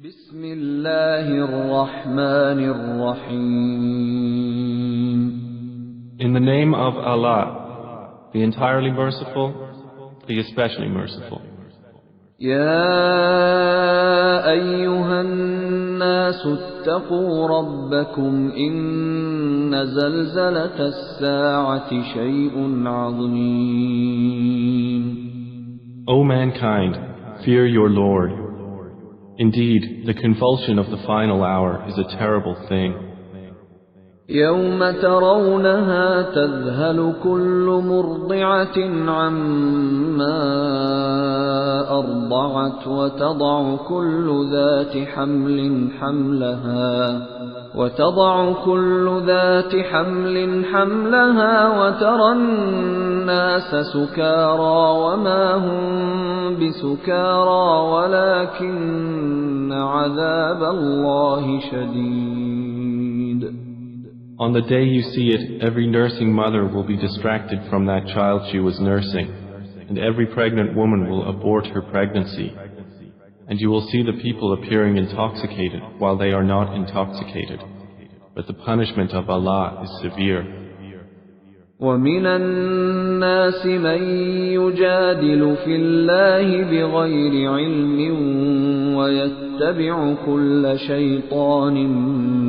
بسم الله الرحمن الرحيم. In the name of Allah, the entirely merciful, the especially merciful. يا أيها الناس اتقوا ربكم إن زلزلة الساعة شيء عظيم. O mankind, fear your Lord. Indeed, the convulsion of the final hour is a terrible thing. يوم ترونها تذهل كل مرضعة عما أرضعت وتضع كل ذات حمل حملها وترى الناس سكارى وما هم بسكارى ولكن عذاب الله شديد. On the day you see it, every nursing mother will be distracted from that child she was nursing, and every pregnant woman will abort her pregnancy. And you will see the people appearing intoxicated while they are not intoxicated. But the punishment of Allah is severe. وَمِنَ النَّاسِ مَن يُجَادِلُ فِي اللَّهِ بِغَيْرِ عِلْمٍ وَيَتَّبِعُ كُلَّ شَيْطَانٍ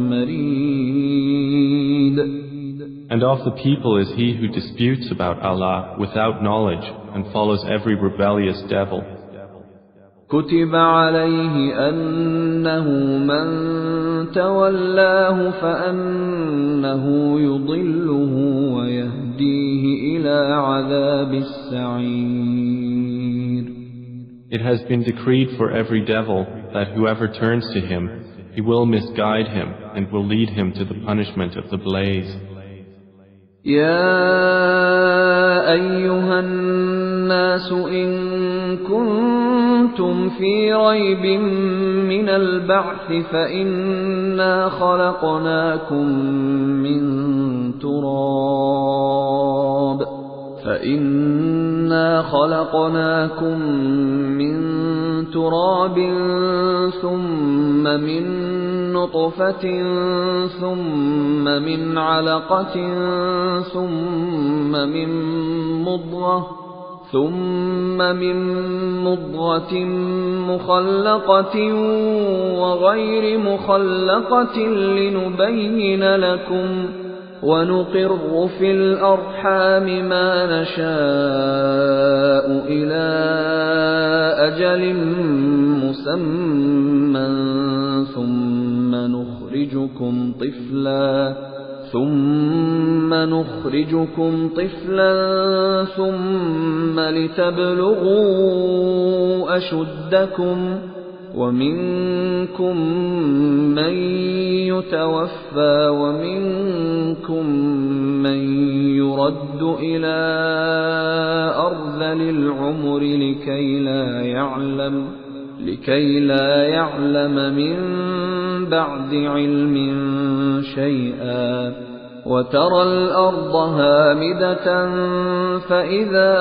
مَرِيدٍ. And of the people is he who disputes about Allah without knowledge and follows every rebellious devil. كُتِبَ عَلَيْهِ أَنَّهُ مَن تَوَلَّاهُ فَأَنَّهُ يُضِلُّهُ وَيَهْدِيهِ إِلَى عَذَابِ السَّعِيرِ. It has been decreed for every devil that whoever turns to him, he will misguide him and will lead him to the punishment of the blaze. يا أيها الناس إن كنتم في ريب من البعث فإنا خلقناكم من تراب ثم من نطفة ثم من علقة ثم من مضغة مخلقة وغير مخلقة لنبين لكم ونقر في الأرحام ما نشاء إلى أجل مسمى ثم نخرجكم طفلا ثم لتبلغوا أشدكم ومنكم من يتوفى ومنكم من يرد إلى أرذل العمر لكي لا يعلم من بعد علم شيئا وترى الأرض هامدة فإذا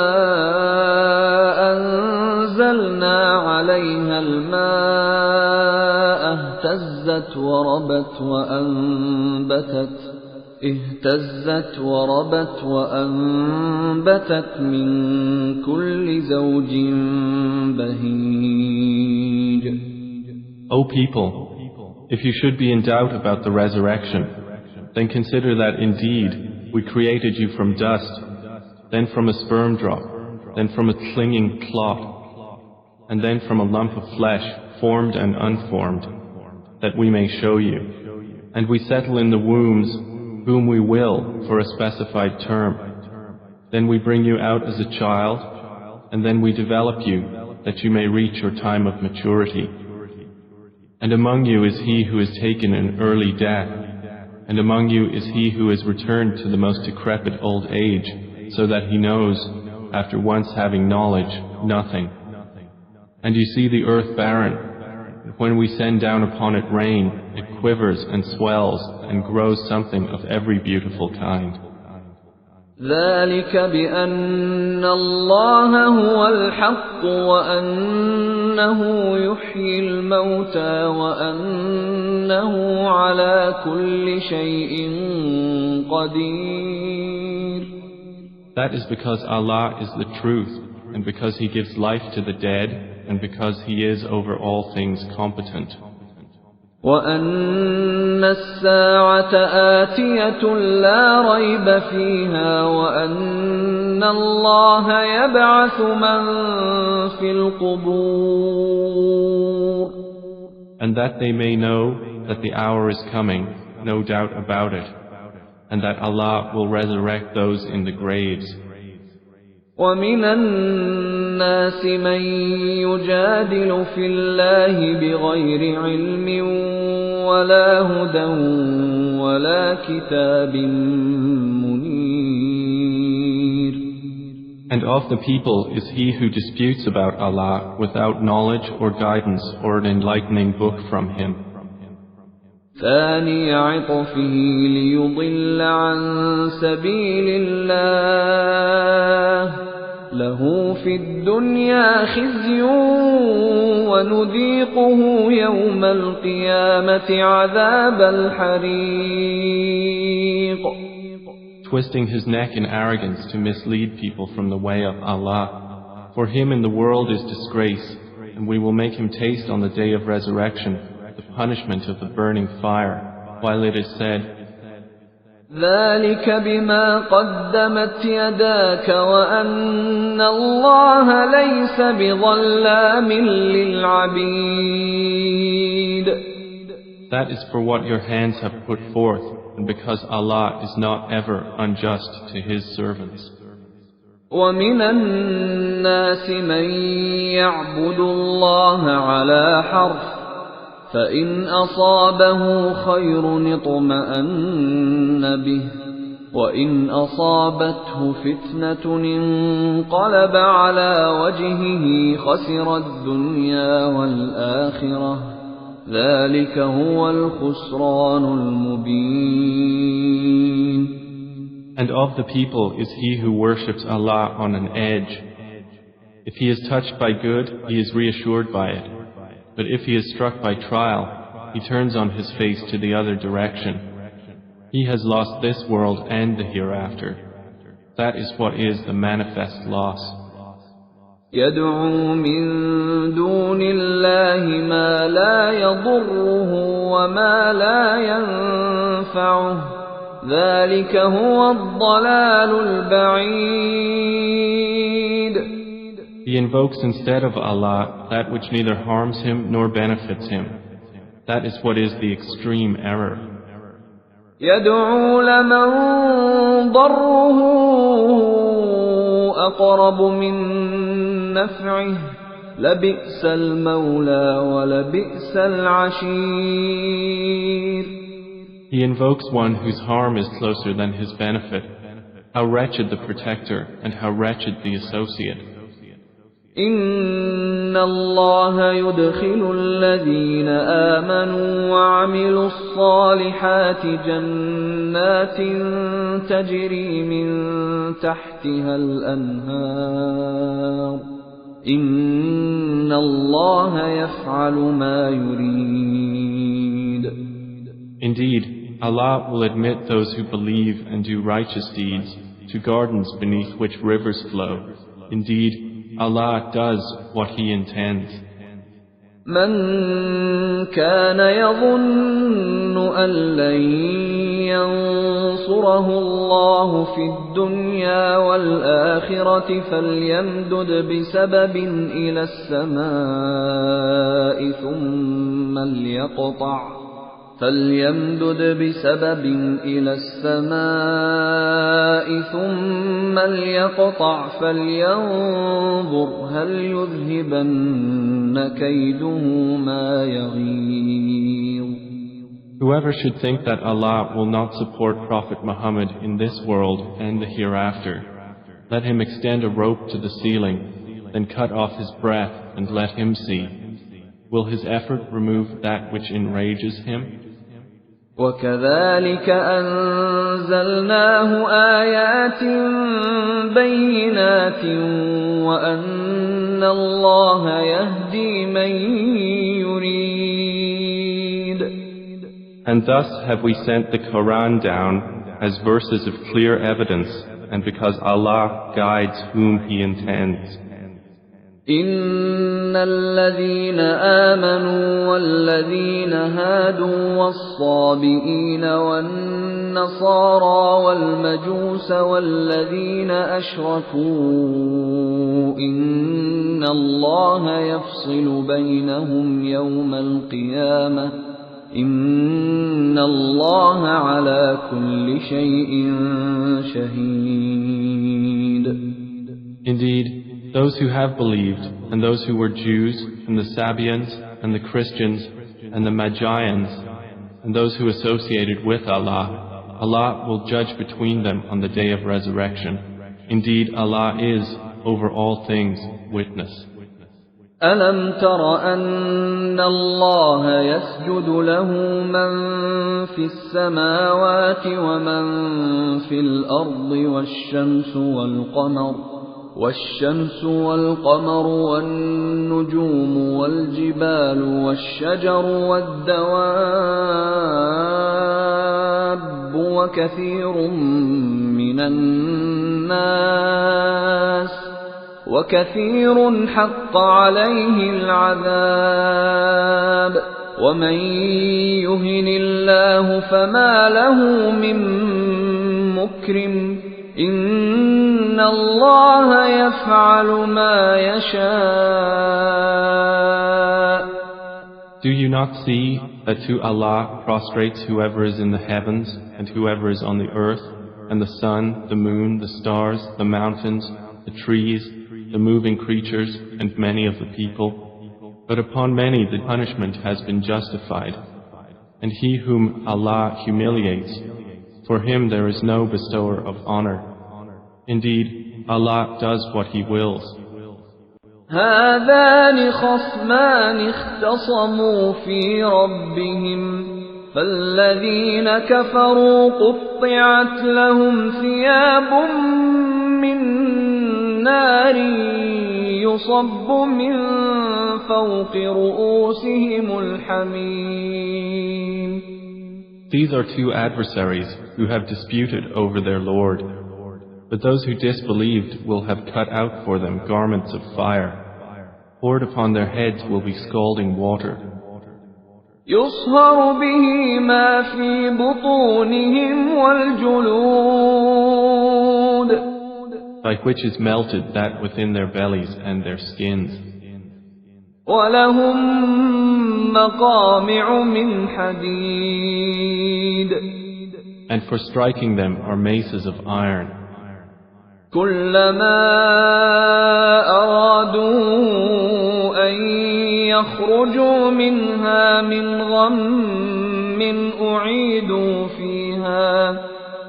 أنزلنا عليها الماء اهتزت وربت من كل زوج بهيج. O people, if you should be in doubt about the resurrection, then consider that indeed we created you from dust, then from a sperm drop, then from a clinging clot, and then from a lump of flesh, formed and unformed, that we may show you. And we settle in the wombs whom we will for a specified term. Then we bring you out as a child, and then we develop you that you may reach your time of maturity. And among you is he who is taken in early death, and among you is he who is returned to the most decrepit old age, so that he knows, after once having knowledge, nothing. And you see the earth barren, and when we send down upon it rain, it quivers and swells and grows something of every beautiful kind. ذلك بأن الله هو الحق وأن يحيي الموتى وأنه على كل شيء قدير. That is because Allah is the truth, and because He gives life to the dead, and because He is over all things competent. وأن الساعة آتية لا ريب فيها وأن الله يبعث من في القبور. And that they may know that the hour is coming, no doubt about it, and that Allah will resurrect those in the graves. ومن الناس من يجادل في الله بغير علم ولا هدى ولا كتاب منير. And of the people is he who disputes about Allah without knowledge or guidance or an enlightening book from Him. ثاني عطفه ليضل عن سبيل الله له في الدنيا خزي ونذيقه يوم القيامة عذاب الحريق. Twisting his neck in arrogance to mislead people from the way of Allah. For him in the world is disgrace, and we will make him taste on the day of resurrection the punishment of the burning fire, while it is said, ذلك بما قدمت يداك وأن الله ليس بظلام للعبيد. That is for what your hands have put forth, and because Allah is not ever unjust to His servants. ومن الناس من يعبد الله على حرف فإن أصابه خير اطمأن به وإن أصابته فتنة انقلب على وجهه خسر الدنيا والآخرة ذلك هو الخسران المبين. And of the people is he who worships Allah on an edge. If he is touched by good, he is reassured by it. But if he is struck by trial, he turns on his face to the other direction. He has lost this world and the hereafter. That is what is the manifest loss. يدعو من دون الله ما لا يضره وما لا ينفعه ذلك هو الضلال البعيد. He invokes instead of Allah that which neither harms him nor benefits him. That is what is the extreme error. يدعو لمن ضره أقرب من نفعه لبئس المولى ولبئس العشير. He invokes one whose harm is closer than his benefit. How wretched the protector and how wretched the associate. إن الله يدخل الذين آمنوا وعملوا الصالحات جنات تجري من تحتها الأنهار إن الله يفعل ما يريد. Indeed, Allah will admit those who believe and do righteous deeds to gardens beneath which rivers flow. Indeed, Allah does what He intends. من كان يظن أن لن ينصره الله في الدنيا والآخرة فليمدد بسبب إلى السماء ثم ليقطع فلينظر هل يذهبن كيده ما يغيظ. Whoever should think that Allah will not support Prophet Muhammad in this world and the hereafter, let him extend a rope to the ceiling, then cut off his breath and let him see. Will his effort remove that which enrages him? وكذلك أنزلناه آيات بينات وأن الله يهدي لمن يريد. And thus have we sent the Quran down as verses of clear evidence, and because Allah guides whom He intends. إن الذين آمنوا والذين هادوا والصابئين والنصارى والمجوس والذين أشركوا إن الله يفصل بينهم يوم القيامة إن الله على كل شيء شهيد. Indeed, those who have believed, and those who were Jews, and the Sabians, and the Christians, and the Magians, and those who associated with Allah, Allah will judge between them on the day of resurrection. Indeed, Allah is, over all things, witness. ألم تر أن الله يسجد له من في السماوات ومن في الأرض والشمس والقمر والنجوم والجبال والشجر والدواب وكثير حق عليه العذاب ومن يهن الله فما له من مكرم إن الله يفعل ما يشاء. Do you not see that to Allah prostrates whoever is in the heavens and whoever is on the earth, and the sun, the moon, the stars, the mountains, the trees, the moving creatures, and many of the people? But upon many the punishment has been justified. And he whom Allah humiliates, for him there is no bestower of honor. Indeed, Allah does what He wills. هذان خصمان اختصموا في ربهم فالذين كفروا قطعت لهم ثياب من نار يصب من فوق رؤوسهم الحميم. These are two adversaries who have disputed over their Lord. But those who disbelieved will have cut out for them garments of fire. Poured upon their heads will be scalding water. يصهر به ما في بطونهم والجلود. By which is melted that within their bellies and their skins. ولهم مقامع من حديد. And for striking them are maces of iron. كلما أرادوا أن يخرجوا منها من غم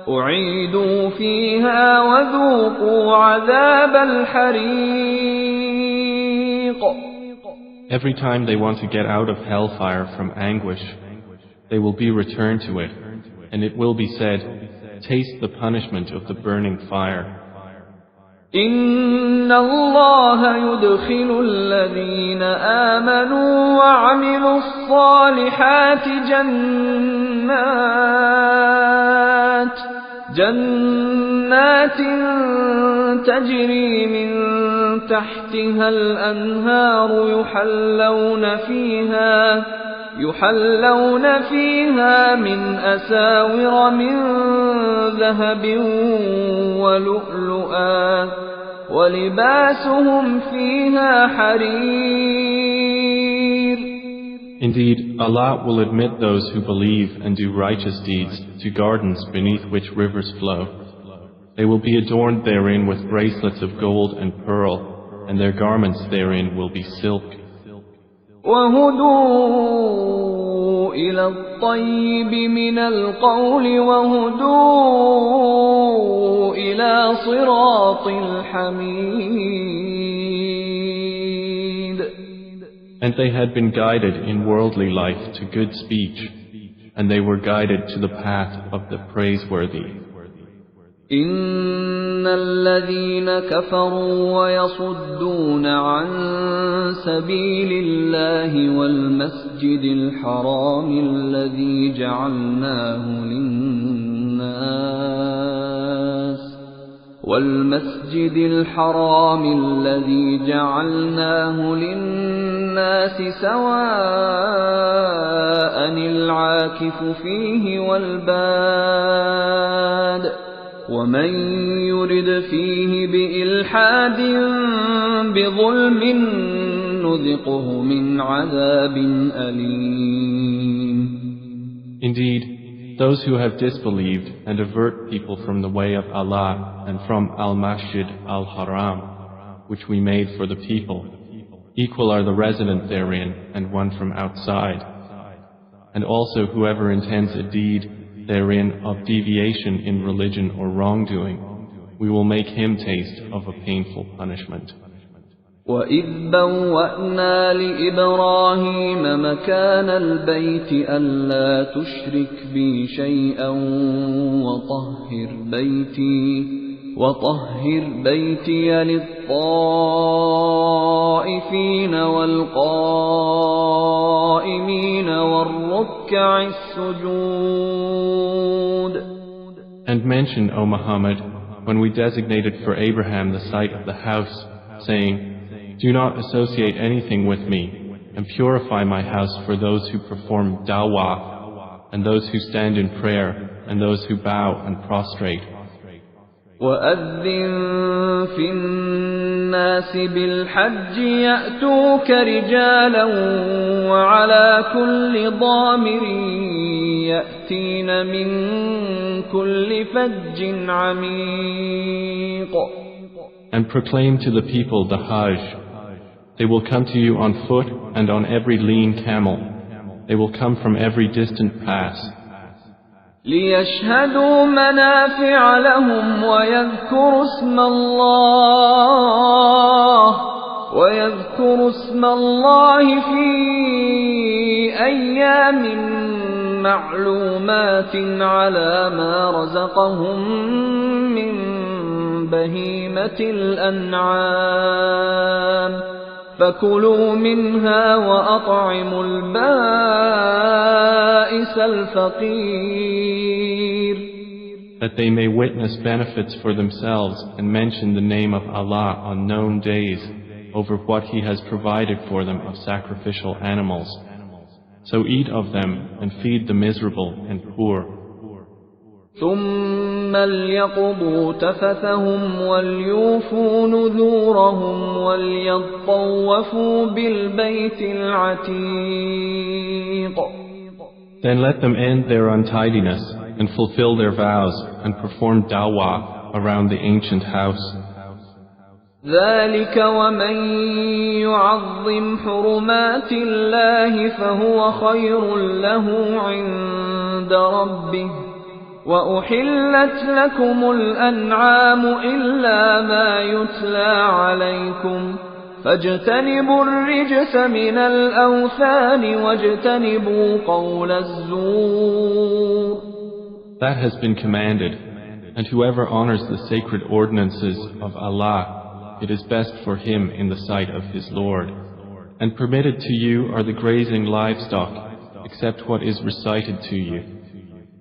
أعيدوا فيها وذوقوا عذاب الحريق. Every time they want to get out of hellfire from anguish, they will be returned to it, and it will be said, taste the punishment of the burning fire. إن الله يدخل الذين آمنوا وعملوا الصالحات جنات تجري من تحتها الأنهار يحلون فيها من أساور من ذهب ولؤلؤا ولباسهم فيها حرير. Indeed, Allah will admit those who believe and do righteous deeds to gardens beneath which rivers flow. They will be adorned therein with bracelets of gold and pearl, and their garments therein will be silk. وهدوا إلى الطيب من القول وهدوا إلى صراط الحميد. And they had been guided in worldly life to good speech, and they were guided to the path of the praiseworthy. إن الذين كفروا ويصدون عن سبيل الله والمسجد الحرام الذي جعلناه للناس سواء العاكف فيه والباد ومن يرد فيه بإلحاد بظلم نذقه من عذاب أليم. Indeed, those who have disbelieved and avert people from the way of Allah and from Al-Masjid Al-Haram, which we made for the people, equal are the resident therein and one from outside. And also whoever intends a deed therein of deviation in religion or wrongdoing, we will make him taste of a painful punishment. وَإِذْ بَوَّأْنَا لِإِبْرَاهِيمَ مَكَانَ الْبَيْتِ أَلَّا تُشْرِكْ بِي شَيْئًا وَطَهِّرْ بَيْتِيَ لِلطَّائِفِينَ وَالْقَائِمِينَ وَالرُّكَّعِ السُّجُودِ. And mention, O Muhammad, when we designated for Abraham the site of the house, saying, do not associate anything with me, and purify my house for those who perform dawah, and those who stand in prayer, and those who bow and prostrate. وَأَذِّن فِي النَّاسِ بِالْحَجِّ يَأْتُوكَ رِجَالًا وَعَلَى كُلِّ ضَامِرٍ يَأْتِينَ مِنْ كُلِّ فَجٍّ عَمِيقٍ. And proclaim to the people the Hajj. They will come to you on foot and on every lean camel. They will come from every distant pass. لِيَشْهَدُوا مَنَافِعَ لَهُمْ وَيَذْكُرُوا اسْمَ الله في أيام معلومات على ما رزقهم من بهيمة الأنعام فكلوا منها وأطعموا البائس الفقير. That they may witness benefits for themselves and mention the name of Allah on known days over what He has provided for them of sacrificial animals. So eat of them and feed the miserable and poor. ثم ليقضوا تفثهم وليوفوا نذورهم وليطوفوا بالبيت العتيق. Then let them end their untidiness and fulfill their vows and perform dawah around the ancient house. ذلك ومن يعظم حرمات الله فهو خير له عند ربه وأحلت لكم الأنعام إلا ما يتلى عليكم فاجتنبوا الرجس من الأوثان واجتنبوا قول الزور. That has been commanded, and whoever honors the sacred ordinances of Allah, it is best for him in the sight of his Lord. And permitted to you are the grazing livestock, except what is recited to you.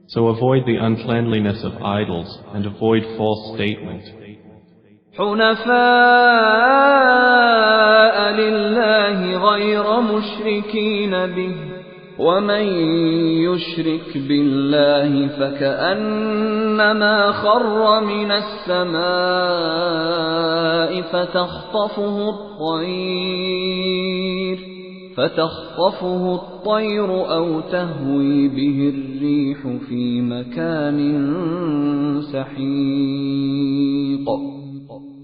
So avoid the uncleanliness of idols and avoid false statement. حنفاء لله غير مشركين به ومن يشرك بالله فكأنما خر من السماء فتخطفه الطير أو تهوي به الريح في مكان سحيق.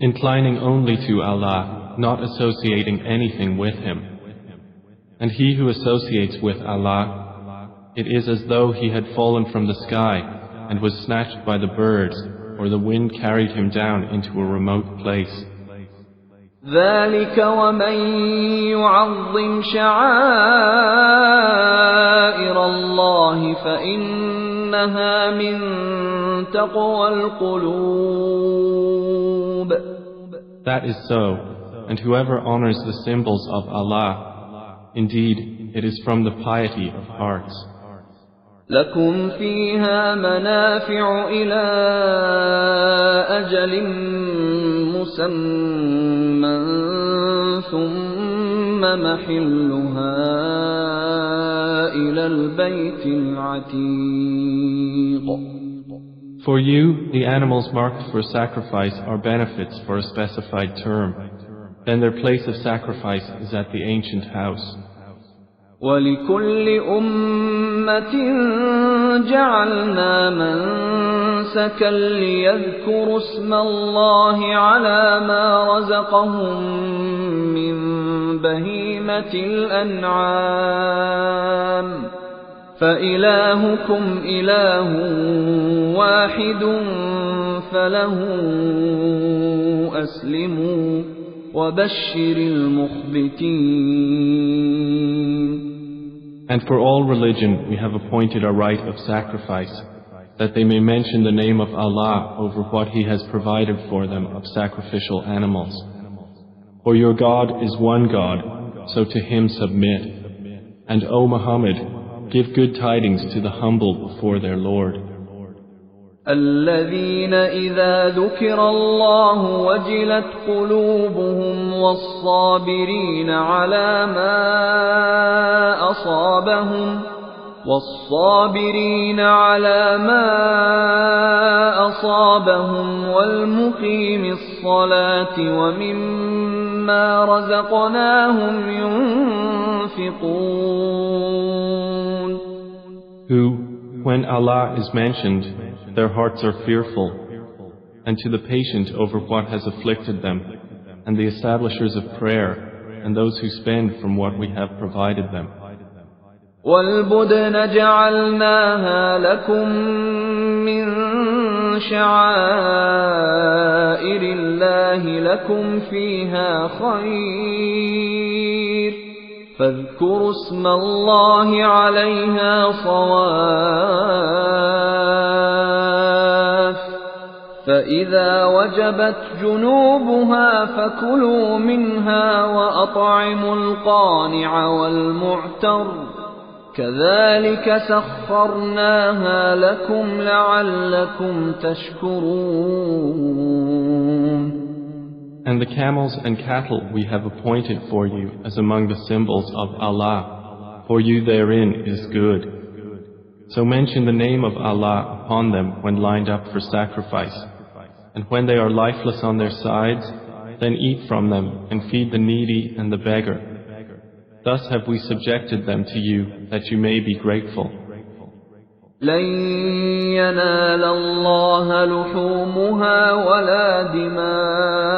Inclining only to Allah, not associating anything with Him. And he who associates with Allah, it is as though he had fallen from the sky and was snatched by the birds, or the wind carried him down into a remote place. ذلك ومن يعظم شعائر الله فإن إنها من تقوى القلوب. That is so, and whoever honors the symbols of Allah, indeed, it is from the piety of hearts. لكم فيها منافع إلى أجل مسمى ثم محلها إلى البيت العتيق. For you, the animals marked for sacrifice are benefits for a specified term. Then their place of sacrifice is at the ancient house. وَلِكُلِّ أُمَّةٍ جَعَلْنَا مَنسَكًا لِيَذْكُرُوا اسْمَ اللَّهِ عَلَى مَا رَزَقَهُم مِّن بَهِيمَةِ الْأَنْعَامِ ۖ فَإِلَٰهُكُمْ إِلَٰهٌ وَاحِدٌ فَلَهُ أَسْلِمُوا وَبَشِّرِ الْمُخْبِتِينَ. And for all religion we have appointed a rite of sacrifice, that they may mention the name of Allah over what He has provided for them of sacrificial animals. For your God is one God, so to Him submit. And O Muhammad, give good tidings to the humble before their Lord. الذين إذا ذكر الله وجلت قلوبهم والصابرين على ما أصابهم والمقيم الصلاة ومما رزقناهم ينفقون. Who, when Allah is mentioned, their hearts are fearful, and to the patient over what has afflicted them, and the establishers of prayer, and those who spend from what we have provided them. وَالْبُدْنَ جَعَلْنَاهَا لَكُم مِّن شَعَائِرِ اللَّهِ لَكُمْ فِيهَا خَيْرٌ فاذكروا اسم الله عليها صواف فإذا وجبت جنوبها فكلوا منها وأطعموا القانع والمعتر كذلك سخرناها لكم لعلكم تشكرون. And the camels and cattle we have appointed for you as among the symbols of Allah. For you therein is good. So mention the name of Allah upon them when lined up for sacrifice. And when they are lifeless on their sides, then eat from them and feed the needy and the beggar. Thus have we subjected them to you that you may be grateful. لن ينال الله لحومها ولا دماؤها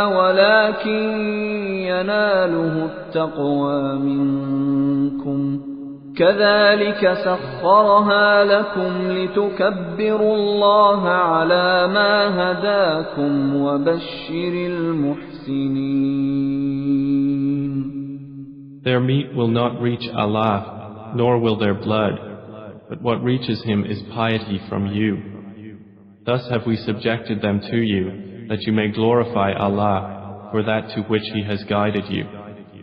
ولكن يناله التقوى منكم كذلك سخرها لكم لتكبروا الله على ما هداكم وبشر المحسنين. Their meat will not reach Allah, nor will their blood. But what reaches Him is piety from you. Thus have we subjected them to you, that you may glorify Allah for that to which He has guided you,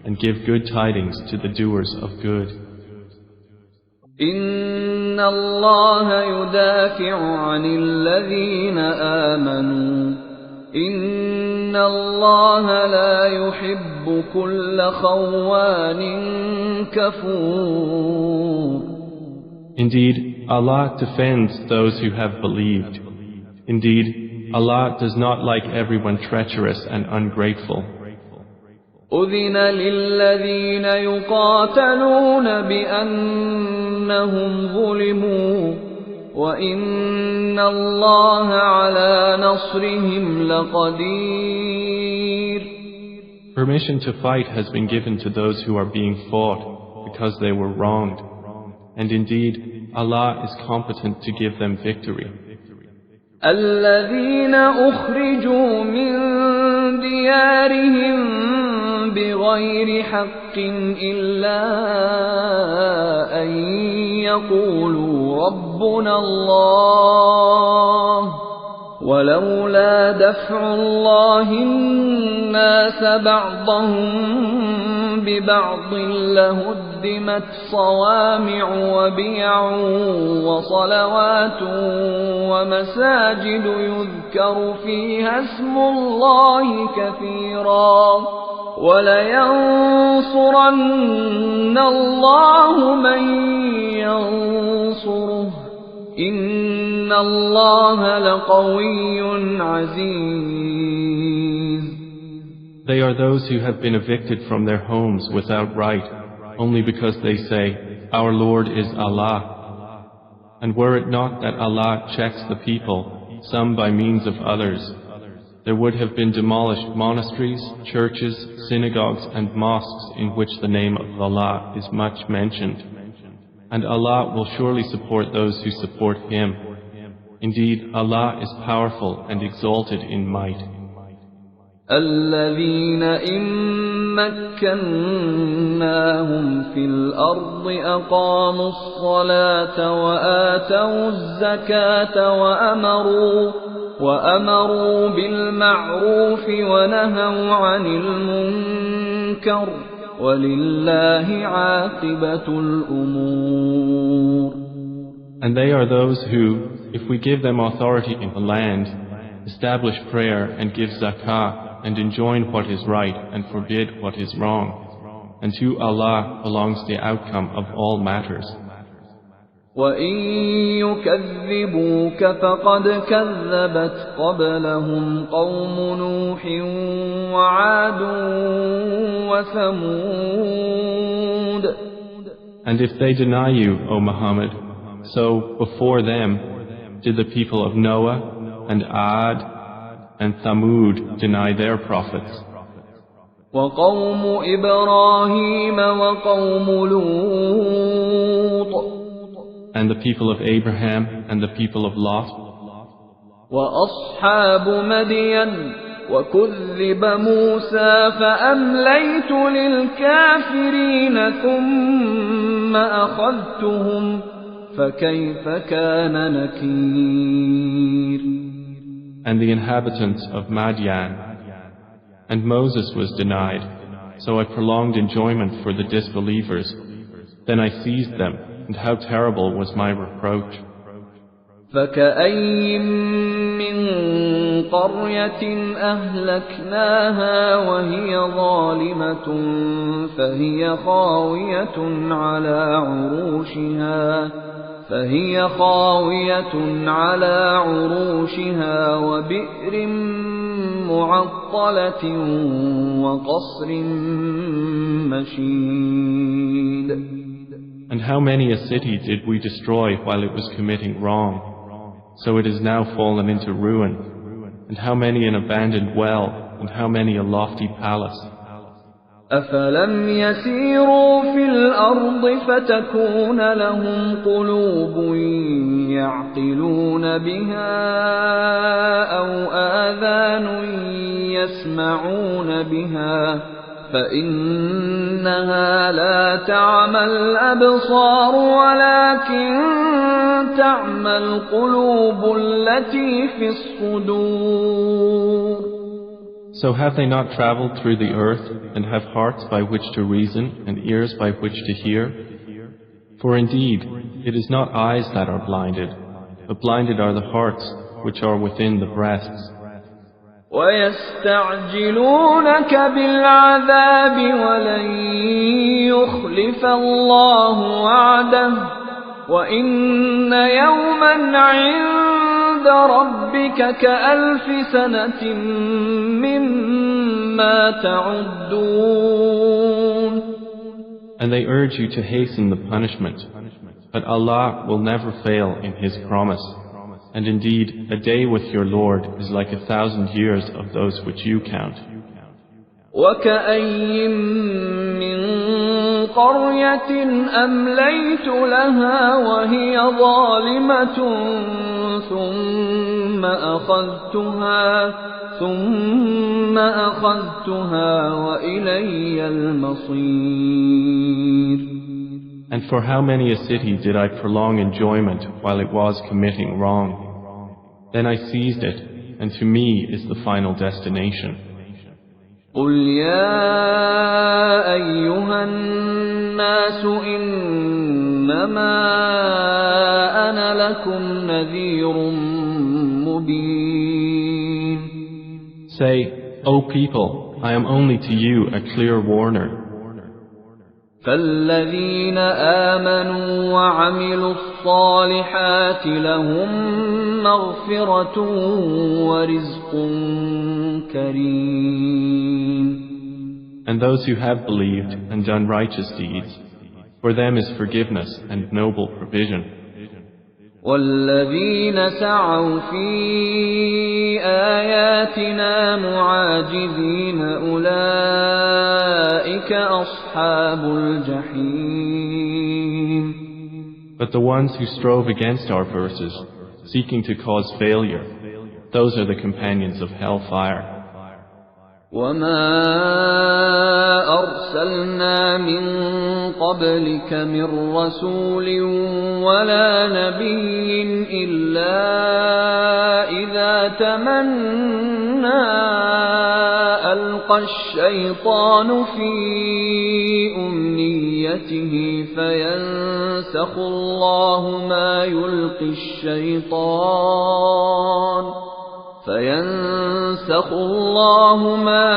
and give good tidings to the doers of good. إن الله يدافع عن الذين آمنوا إن الله لا يحب كل خوان كفور. Indeed, Allah defends those who have believed. Indeed, Allah does not like everyone treacherous and ungrateful. أذن للذين يقاتلون بأنهم ظلموا وإن الله على نصرهم لقدير. Permission to fight has been given to those who are being fought because they were wronged. And indeed, Allah is competent to give them victory. الذين أخرجوا من ديارهم بغير حق إلا أن يقولوا ربنا الله ولولا دفع الله الناس بعضهم ببعض لهدمت صوامع وبيع وصلوات ومساجد يذكر فيها اسم الله كثيرا ولينصرن الله من ينصره إن الله لقوي عزيز. They are those who have been evicted from their homes without right, only because they say, Our Lord is Allah. And were it not that Allah checks the people, some by means of others, there would have been demolished monasteries, churches, synagogues and mosques in which the name of Allah is much mentioned. And Allah will surely support those who support Him. Indeed, Allah is powerful and exalted in might. الذين إن مكناهم في الأرض أقاموا الصلاة وآتوا الزكاة وأمروا بالمعروف ونهوا عن المنكر ولله عاقبة الأمور. And they are those who, if we give them authority in the land, establish prayer and give zakah, and enjoin what is right and forbid what is wrong. And to Allah belongs the outcome of all matters. وَإِن يُكَذِّبُوكَ فَقَدْ كَذَّبَتْ قَبْلَهُمْ قَوْمُ نُوحٍ وَعَادٌ وَثَمُودَ. And if they deny you, O Muhammad, so before them did the people of Noah and Ad and Thamud deny their prophets. وَقَوْمُ إِبْرَاهِيمَ وَقَوْمُ لُوطٍ. And the people of Abraham and the people of Lot. وَأَصْحَابُ مَدْيَنَ وَكُذِّبَ مُوسَى فَأَمْلَيْتُ لِلْكَافِرِينَ ثُمَّ أَخَذْتُهُمْ فَكَيْفَ كَانَ نَكِيرِ. And the inhabitants of Madian. And Moses was denied, so I prolonged enjoyment for the disbelievers. Then I seized them, and how terrible was my reproach. فَكَأَيٍّ مِّن قَرْيَةٍ أَهْلَكْنَاهَا وَهِيَ ظَالِمَةٌ فهي خاوية على عروشها وبئر معطلة وقصر مشيد. And how many a city did we destroy while it was committing wrong, so it is now fallen into ruin, and how many an abandoned well, and how many a lofty palace. أفلم يسيروا في الأرض فتكون لهم قلوب يعقلون بها أو آذان يسمعون بها فإنها لا تعمى الأبصار ولكن تعمى القلوب التي في الصدور. So have they not traveled through the earth, and have hearts by which to reason, and ears by which to hear? For indeed, it is not eyes that are blinded, but blinded are the hearts which are within the breasts. وَيَسْتَعْجِلُونَكَ بِالْعَذَابِ وَلَن يُخْلِفَ اللَّهُ وَعْدَهُ وَإِنَّ يَوْمًا عِندَ رَبِّكَ كَأَلْفِ سَنَةٍ مِّمَّا تَعُدُّونَ. And they urge you to hasten the punishment, but Allah will never fail in His promise. And indeed, a day with your Lord is like 1,000 years of those which you count. وَكَأَيٍّن مِّن قَرْيَةٍ أَمْلَيْتُ لَهَا وَهِيَ ظَالِمَةٌ ثُمَّ أَخَذْتُهَا وَإِلَيَّ الْمَصِيرُ. And for how many a city did I prolong enjoyment while it was committing wrong? Then I seized it, and to me is the final destination. قل يا أيها الناس إنما أنا لكم نذير مبين. Say, O people, I am only to you a clear warner. فالذين آمنوا وعملوا الصالحات لهم مغفرة ورزق كريم. And those who have believed and done righteous deeds, for them is forgiveness and noble provision. والذين سعوا في آياتنا معاجزين أولئك أصحاب الجحيم. But the ones who strove against our verses, seeking to cause failure, those are the companions of hellfire. وما أرسلنا من قبلك من رسول ولا نبي إلا إذا تمنى ألقى الشيطان في أمنيته فينسخ الله ما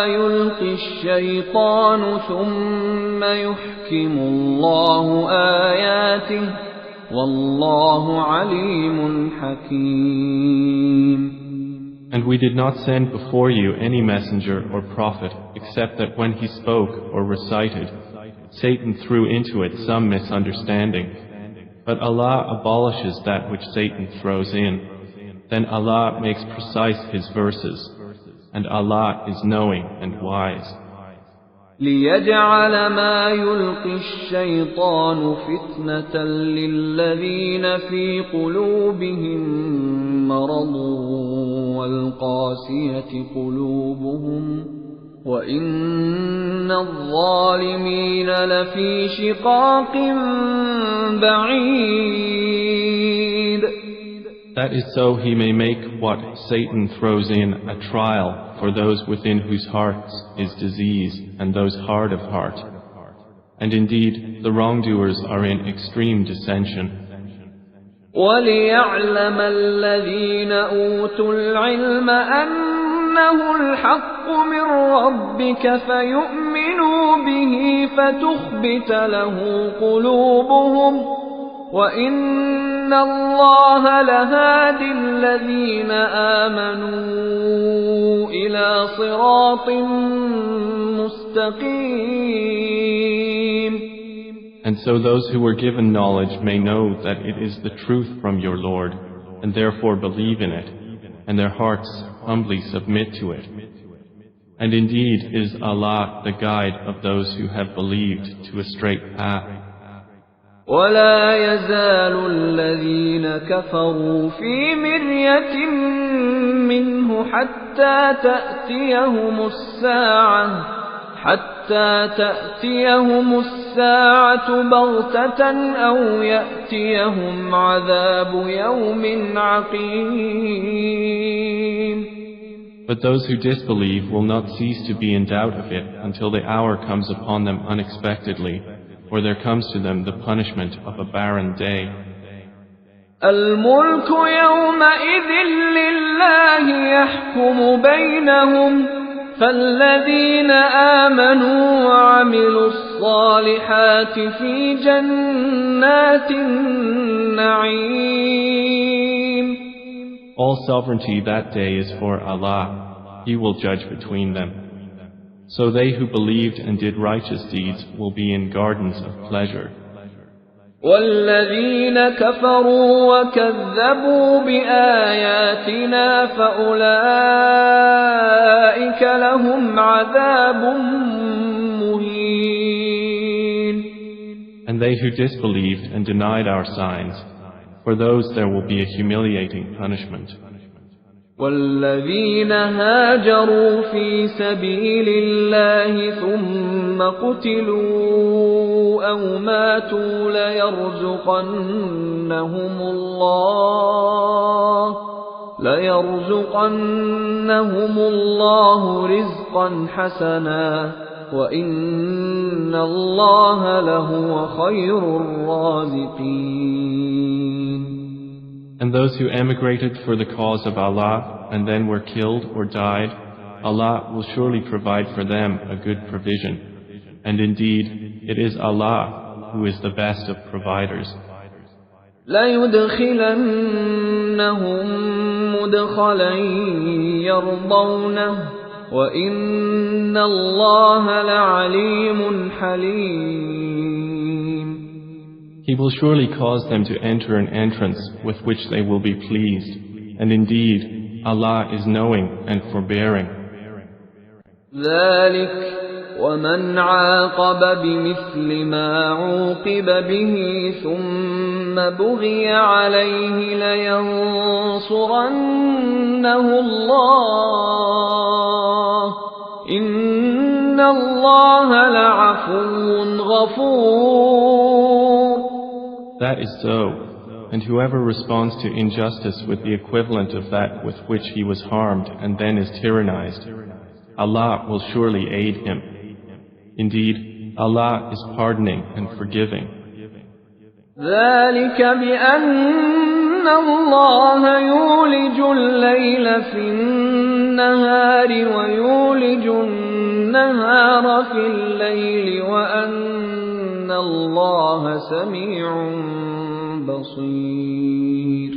يلقي الشيطان ثم يحكم الله آياته والله عليم حكيم. And we did not send before you any messenger or prophet except that when he spoke or recited, Satan threw into it some misunderstanding. But Allah abolishes that which Satan throws in. Then Allah makes precise His verses, and Allah is knowing and wise. ليجعل ما يلقي الشيطان فتنة للذين في قلوبهم مرض والقاسية قلوبهم وإن الظالمين لفي شقاق بعيد. That is so he may make what Satan throws in a trial for those within whose hearts is disease and those hard of heart. And indeed, the wrongdoers are in extreme dissension. وَلِيَعْلَمَ الَّذِينَ أُوتُوا الْعِلْمَ أَنَّهُ الْحَقُّ مِنْ رَبِّكَ فَيُؤْمِنُوا بِهِ فَتُخْبِتَ لَهُ قُلُوبُهُمْ وَإِنَّ اللَّهَ لَهَادِي الَّذِينَ آمَنُوا إِلَى صِرَاطٍ مُسْتَقِيمٍ. And so those who were given knowledge may know that it is the truth from your Lord, and therefore believe in it, and their hearts humbly submit to it. And indeed is Allah the guide of those who have believed to a straight path. ولا يزال الذين كفروا في مرية منه حتى تأتيهم الساعة بغتة أو يأتيهم عذاب يوم عقيم. But those who disbelieve will not cease to be in doubt of it until the hour comes upon them unexpectedly, or there comes to them the punishment of a barren day. الملك يومئذ لله يحكم بينهم فالذين آمنوا وعملوا الصالحات في جنات النعيم. All sovereignty that day is for Allah. He will judge between them. So they who believed and did righteous deeds will be in gardens of pleasure. والذين كفروا وكذبوا بآياتنا فأولئك لهم عذاب مهين. And they who disbelieved and denied our signs, for those there will be a humiliating punishment. والذين هاجروا في سبيل الله ثم ثم قتلوا أو ماتوا ليرزقنهم الله رزقا حسنا وإن الله لهو خير الرازقين. And those who emigrated for the cause of Allah and then were killed or died, Allah will surely provide for them a good provision. And indeed, it is Allah who is the best of providers. لَيُدْخِلَنَّهُمْ مُدْخَلًا يَرْضَوْنَهُ وَإِنَّ اللَّهَ لَعَلِيمٌ حَلِيمٌ. He will surely cause them to enter an entrance with which they will be pleased. And indeed, Allah is knowing and forbearing. ذلك ومن عاقب بمثل ما عوقب به ثم بغي عليه لينصرنه الله إن الله لعفو غفور. That is so. And whoever responds to injustice with the equivalent of that with which he was harmed and then is tyrannized, Allah will surely aid him. Indeed, Allah is pardoning and forgiving. ذلك بأن الله يولج الليل في النهار ويولج النهار في الليل وأن الله سميع بصير.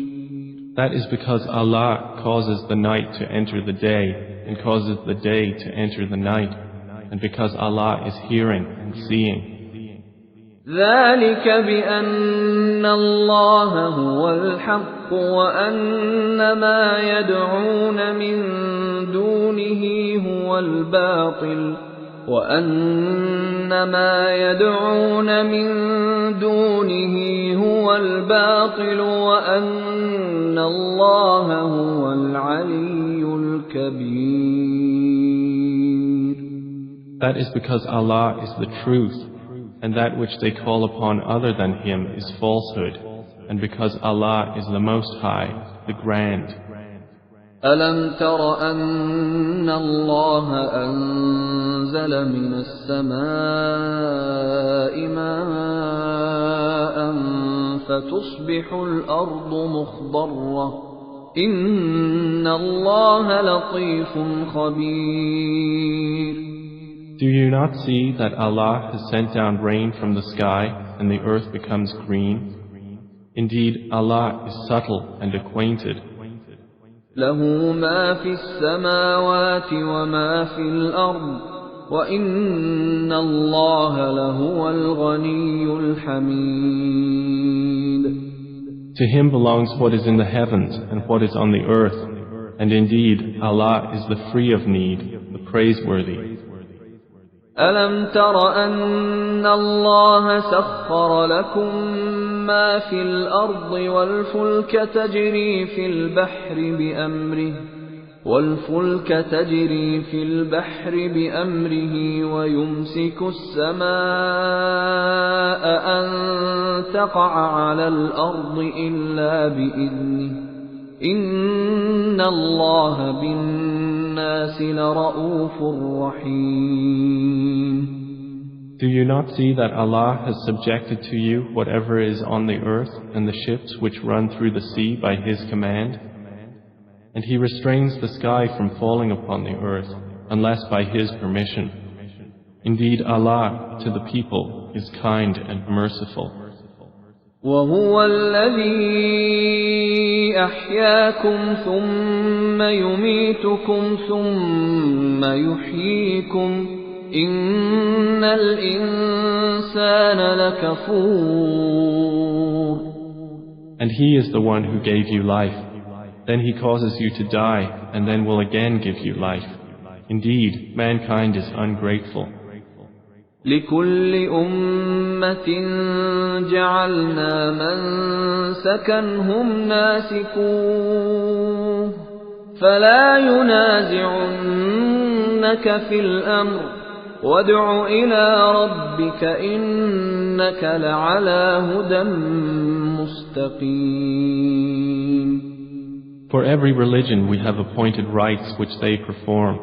That is because Allah causes the night to enter the day and causes the day to enter the night, and because Allah is hearing and seeing. ذلك بأن الله هو الحق وأن ما يدعون من دونه هو الباطل وأن ما يدعون من دونه هو الباطل وأن الله هو العلي الكبير. That is because Allah is the truth, and that which they call upon other than Him is falsehood, and because Allah is the Most High, the Grand. ألم تر أن الله أنزل من السماء ماء فتصبح الأرض مخضرة إن الله لطيف خبير. Do you not see that Allah has sent down rain from the sky and the earth becomes green? Indeed, Allah is subtle and acquainted. له ما في السماوات وما في الأرض وإن الله لهو الغني الحميد. To Him belongs what is in the heavens and what is on the earth, and indeed Allah is the free of need, the praiseworthy. ألم تر أن الله سخر لكم ما في الأرض والفلك تجري في البحر بأمره ويمسك السماء أن تقع على الأرض إلا بإذنه إن الله بالناس لرؤوف رحيم. Do you not see that Allah has subjected to you whatever is on the earth and the ships which run through the sea by His command? And He restrains the sky from falling upon the earth unless by His permission. Indeed, Allah to the people is kind and merciful. وهو الذي أحياكم ثم يميتكم ثم يحييكم إن الإنسان لكفور. And He is the one who gave you life. Then He causes you to die and then will again give you life. Indeed, mankind is ungrateful. لكل أمة جعلنا منسكا هم ناسكوه فلا ينازعنك في الأمر وادع إلى ربك إنك لعلى هدى مستقيم. For every religion we have appointed rites which they perform.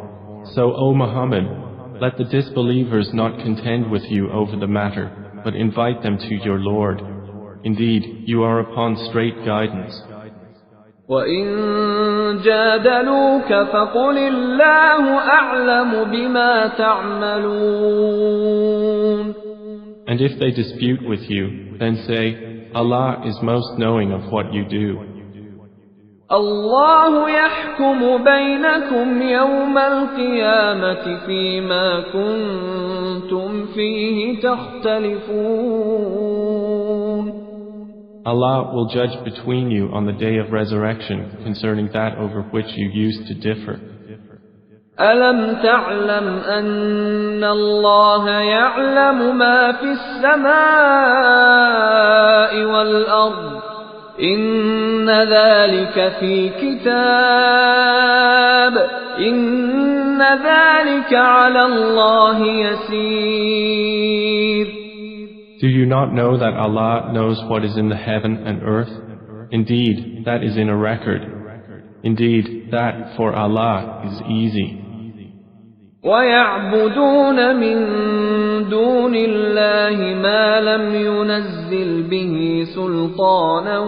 So, O Muhammad, let the disbelievers not contend with you over the matter, but invite them to your Lord. Indeed, you are upon straight guidance. وَإِن جَادَلُوكَ فَقُلِ اللَّهُ أَعْلَمُ بِمَا تَعْمَلُونَ. And if they dispute with you, then say, Allah is most knowing of what you do. الله يحكم بينكم يوم القيامة فيما كنتم فيه تختلفون. Allah will judge between you on the day of resurrection concerning that over which you used to differ. ألم تعلم أن الله يعلم ما في السماء والأرض إن ذلك في كتاب إن ذلك على الله يسير. Do you not know that Allah knows what is in the heaven and earth? Indeed, that is in a record. Indeed, that for Allah is easy. وَيَعْبُدُونَ مِن دُونِ اللَّهِ مَا لَمْ يُنَزِّلْ بِهِ سُلْطَانًا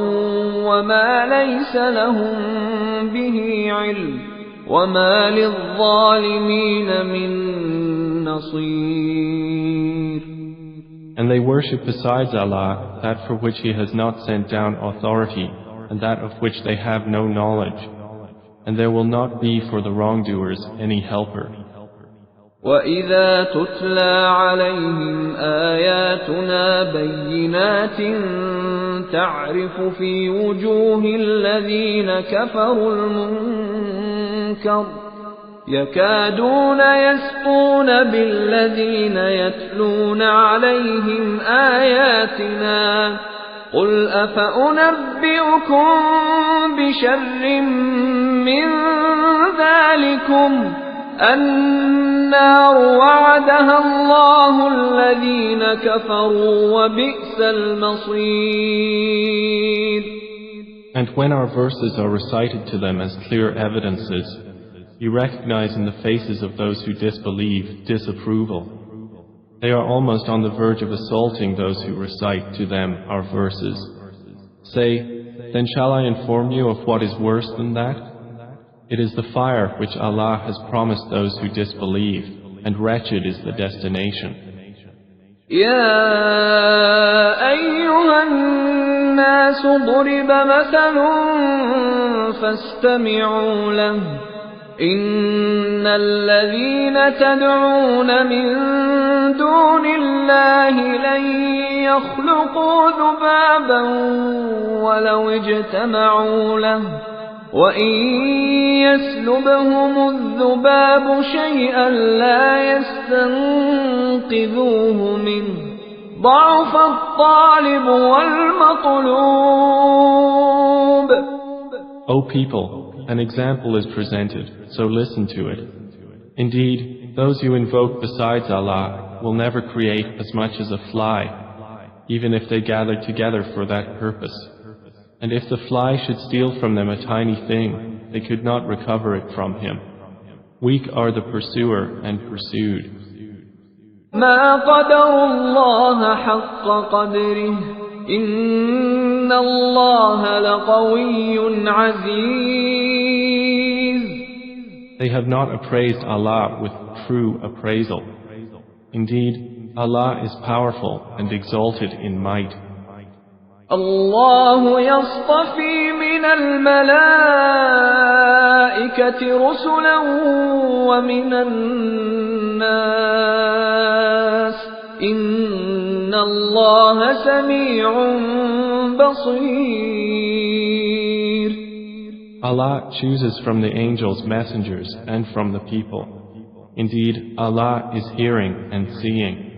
وَمَا لَيْسَ لَهُم بِهِ عِلْمٌ وَمَا لِلظَّالِمِينَ مِن نَّصِيرٍ. And they worship besides Allah that for which He has not sent down authority and that of which they have no knowledge. And there will not be for the wrongdoers any helper. وَإِذَا تُتْلَى عَلَيْهِمْ آيَاتُنَا بَيِّنَاتٍ تَعْرِفُ فِي وُجُوهِ الَّذِينَ كَفَرُوا الْمُنكَرَ يَكَادُونَ يَسْطُونَ بِالَّذِينَ يَتْلُونَ عَلَيْهِمْ آيَاتِنَا قُلْ أَفَأُنَبِّئُكُم بِشَرٍّ مِّن ذَلِكُمْ النار وعدها الله الذين كفروا وبئس المصير. And when our verses are recited to them as clear evidences, you recognize in the faces of those who disbelieve disapproval. They are almost on the verge of assaulting those who recite to them our verses. Say, then shall I inform you of what is worse than that? It is the fire which Allah has promised those who disbelieve, and wretched is the destination. يا أيها الناس ضرب مثل فاستمعوا له إن الذين تدعون من دون الله لن يخلقوا ذبابا ولو اجتمعوا له وَإِن يَسْلُبْهُمُ الذُّبَابُ شَيْئًا لَّا يَسْتَنقِذُوهُ مِنْهُ ضَعُفَ الطَّالِبُ وَالْمَطْلُوبُ. O people, an example is presented, so listen to it. Indeed, those you invoke besides Allah will never create as much as a fly, even if they gather together for that purpose. And if the fly should steal from them a tiny thing, they could not recover it from him. Weak are the pursuer and pursued. ما قدر الله حق قدره إن الله لقوي عزيز. They have not appraised Allah with true appraisal. Indeed, Allah is powerful and exalted in might. الله يصطفي من الملائكة رسلا ومن الناس إن الله سميع بصير. Allah chooses from the angels messengers and from the people. Indeed, Allah is hearing and seeing.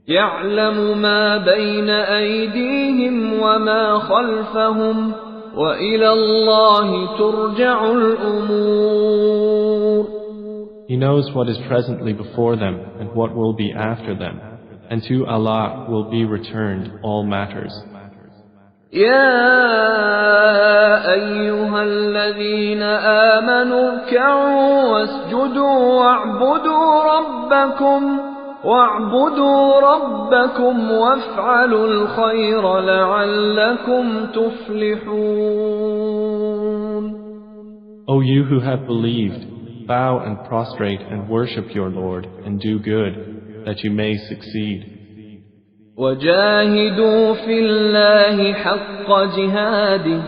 يعلم ما بين أيديهم وما خلفهم وإلى الله ترجع الأمور. He knows what is presently before them and what will be after them, and to Allah will be returned all matters. يا أيها الذين آمنوا اركعوا واسجدوا واعبدوا ربكم وافعلوا الخير لعلكم تفلحون. O you who have believed, bow and prostrate and worship your Lord and do good, that you may succeed. وجاهدوا في الله حق جهاده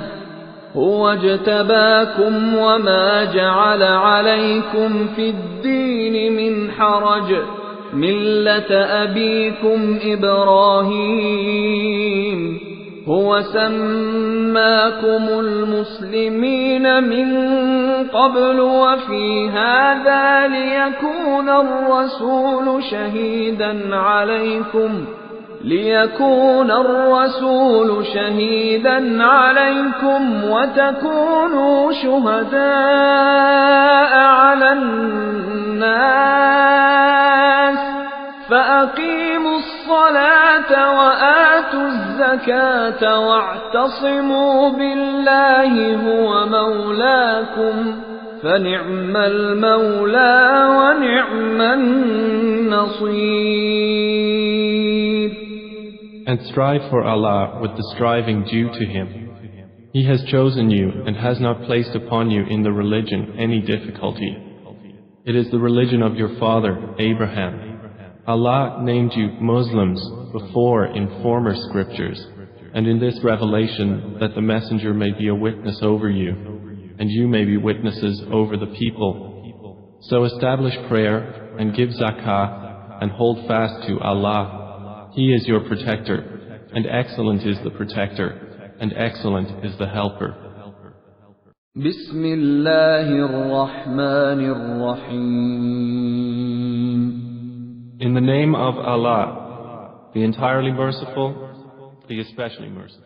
هو اجتباكم وما جعل عليكم في الدين من حرج ملة أبيكم إبراهيم هو سماكم المسلمين من قبل وفي هذا ليكون الرسول شهيدا عليكم وتكونوا شهداء على الناس فأقيموا الصلاة وآتوا الزكاة واعتصموا بالله هو مولاكم فنعم المولى ونعم النصير. And strive for Allah with the striving due to Him. He has chosen you and has not placed upon you in the religion any difficulty. It is the religion of your father, Abraham. Allah named you Muslims before in former scriptures, and in this revelation that the Messenger may be a witness over you, and you may be witnesses over the people. So establish prayer and give zakah and hold fast to Allah. He is your protector, and excellent is the protector, and excellent is the helper. Bismillahir-Rahmanir-Rahim. In the name of Allah, the entirely merciful, the especially merciful.